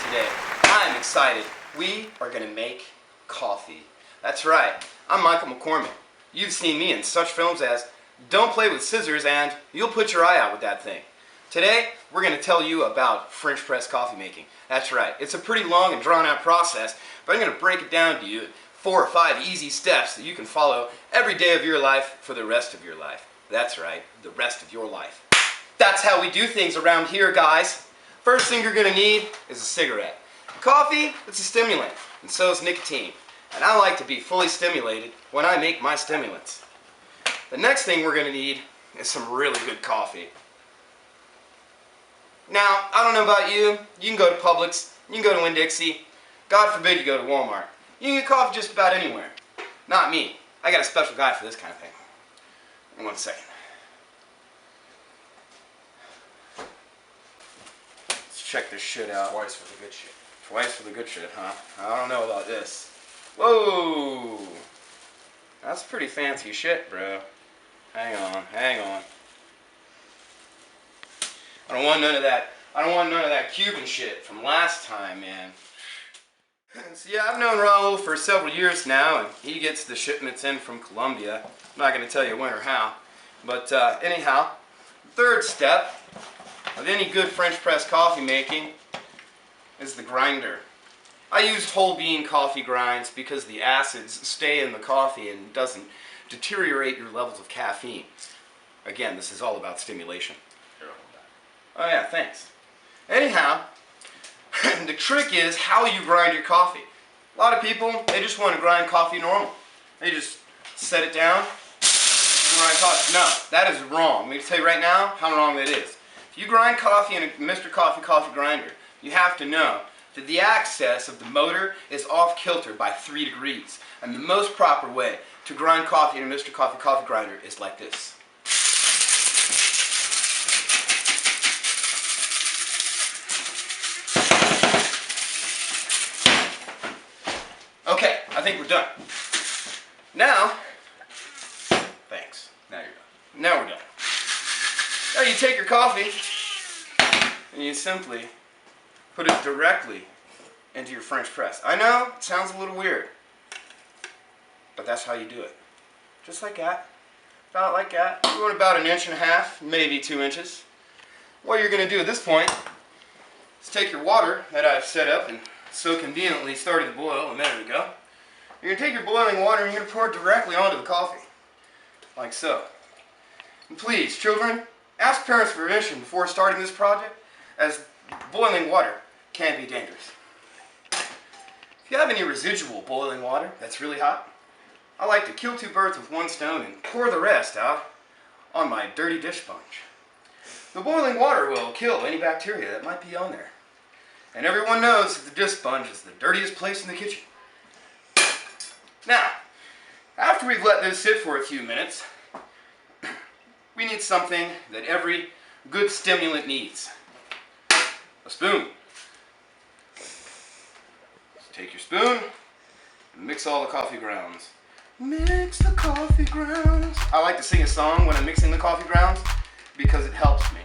today. I'm excited. We are going to make coffee. That's right. I'm Michael McCormick. You've seen me in such films as Don't Play with Scissors and You'll Put Your Eye Out with That Thing. Today, we're going to tell you about French press coffee making. That's right. It's a pretty long and drawn out process, but I'm going to break it down to you in 4 or 5 easy steps that you can follow every day of your life for the rest of your life. That's right, the rest of your life. That's how we do things around here, guys. First thing you're going to need is a cigarette. Coffee, it's a stimulant, and so is nicotine. And I like to be fully stimulated when I make my stimulants. The next thing we're going to need is some really good coffee. Now, I don't know about you, you can go to Publix, you can go to Winn-Dixie, God forbid you go to Walmart. You can get coffee just about anywhere. Not me. I got a special guy for this kind of thing. In 1 second. Let's check this shit out. Twice for the good shit. Twice for the good shit, huh? I don't know about this. Whoa! That's pretty fancy shit, bro. Hang on, hang on. I don't want none of that Cuban shit from last time, man. So yeah, I've known Raul for several years now, and he gets the shipments in from Colombia. I'm not going to tell you when or how. But anyhow, the third step of any good French press coffee making is the grinder. I used whole bean coffee grinds because the acids stay in the coffee and doesn't deteriorate your levels of caffeine. Again, this is all about stimulation. Oh yeah, thanks. Anyhow, the trick is how you grind your coffee. A lot of people, they just want to grind coffee normal. They just set it down, grind coffee. No, that is wrong. I'm going to tell you right now how wrong that is. If you grind coffee in a Mr. Coffee grinder, you have to know that the axis of the motor is off kilter by 3 degrees. And the most proper way to grind coffee in a Mr. Coffee grinder is like this. Okay, I think we're done. Now, thanks. Now you're done. Now we're done. Now you take your coffee and you simply put it directly into your French press. I know, it sounds a little weird, but that's how you do it. Just like that. About like that. You want about 1.5 inches, maybe 2 inches. What you're going to do at this point is take your water that I've set up and so conveniently started to boil a minute ago. You're going to take your boiling water and you're going to pour it directly onto the coffee. Like so. And please, children, ask parents' permission before starting this project, as boiling water can be dangerous. If you have any residual boiling water that's really hot, I like to kill 2 birds with 1 stone and pour the rest out on my dirty dish sponge. The boiling water will kill any bacteria that might be on there. And everyone knows that the dish sponge is the dirtiest place in the kitchen. Now, after we've let this sit for a few minutes, we need something that every good stimulant needs. A spoon. So take your spoon and mix all the coffee grounds. Mix the coffee grounds. I like to sing a song when I'm mixing the coffee grounds because it helps me.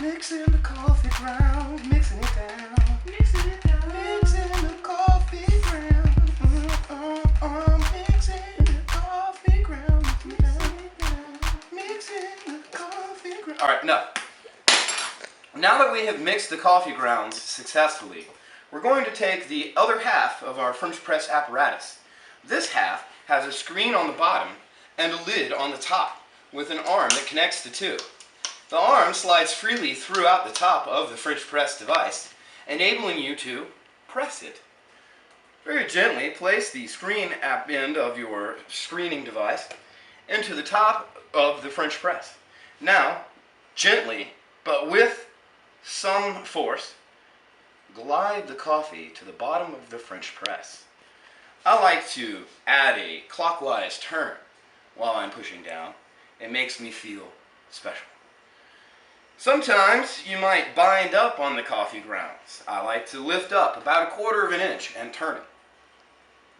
Mixing the coffee grounds, mixing it down, mixing it down, mixing the coffee grounds, mixing the coffee grounds, mixing the coffee grounds. All right, enough. Now that we have mixed the coffee grounds successfully, we're going to take the other half of our French press apparatus. This half has a screen on the bottom and a lid on the top with an arm that connects the two. The arm slides freely throughout the top of the French press device, enabling you to press it. Very gently place the screen end of your screening device into the top of the French press. Now, gently, but with some force, glide the coffee to the bottom of the French press. I like to add a clockwise turn while I'm pushing down. It makes me feel special. Sometimes you might bind up on the coffee grounds. I like to lift up about 1/4 inch and turn it.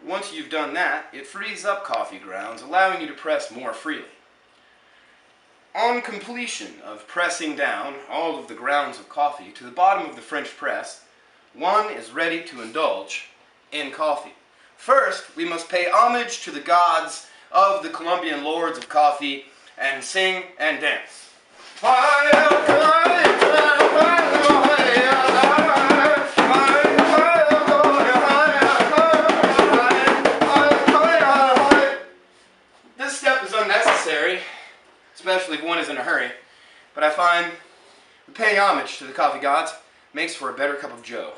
Once you've done that, it frees up coffee grounds, allowing you to press more freely. On completion of pressing down all of the grounds of coffee to the bottom of the French press, one is ready to indulge in coffee. First, we must pay homage to the gods of the Colombian lords of coffee and sing and dance. This step is unnecessary, especially if one is in a hurry, but I find paying homage to the coffee gods makes for a better cup of joe.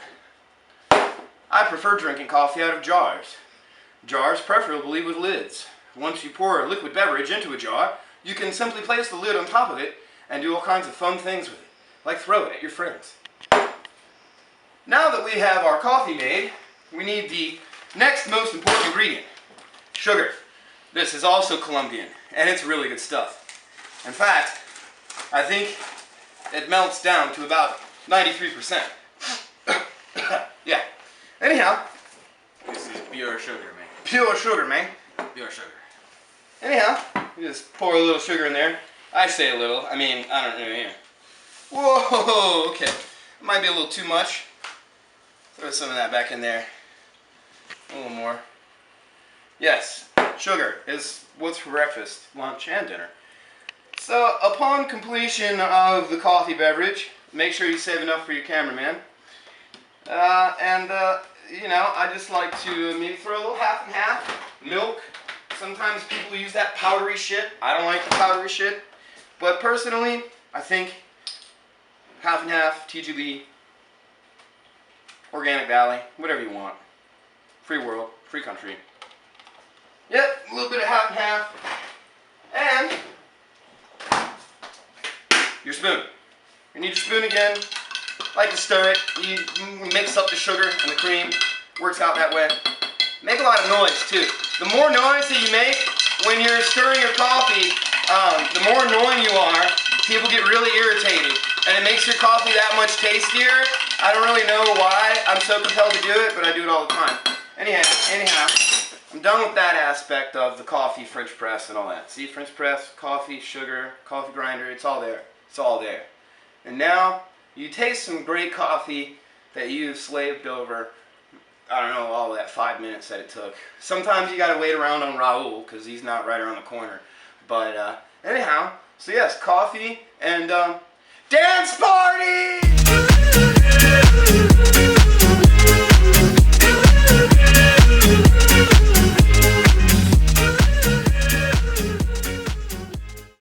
I prefer drinking coffee out of jars. Jars preferably with lids. Once you pour a liquid beverage into a jar, you can simply place the lid on top of it and do all kinds of fun things with it, like throw it at your friends. Now that we have our coffee made, we need the next most important ingredient, sugar. This is also Colombian, and it's really good stuff. In fact, I think it melts down to about 93%. Yeah. Anyhow. This is pure sugar, man. Pure sugar, man. Pure sugar. Anyhow, you just pour a little sugar in there. I say a little. I mean, I don't know. Yeah. Whoa, okay. Might be a little too much. Throw some of that back in there. A little more. Yes, sugar is what's for breakfast, lunch, and dinner. So, upon completion of the coffee beverage, make sure you save enough for your cameraman. You know, I just like to maybe throw a little half and half. Milk. Sometimes people use that powdery shit. I don't like the powdery shit. But personally, I think half and half, TGB, Organic Valley, whatever you want. Free world, free country. Yep, a little bit of half and half. And your spoon. You need your spoon again. Like to stir it. You mix up the sugar and the cream. Works out that way. Make a lot of noise too. The more noise that you make when you're stirring your coffee, the more annoying you are. People get really irritated, and it makes your coffee that much tastier. I don't really know why I'm so compelled to do it, but I do it all the time. Anyhow, I'm done with that aspect of the coffee French press and all that. See, French press, coffee, sugar, coffee grinder, it's all there. It's all there. And now, you taste some great coffee that you've slaved over, I don't know, all that 5 minutes that it took. Sometimes you gotta wait around on Raul, because he's not right around the corner. But, anyhow, so yes, coffee and, dance party!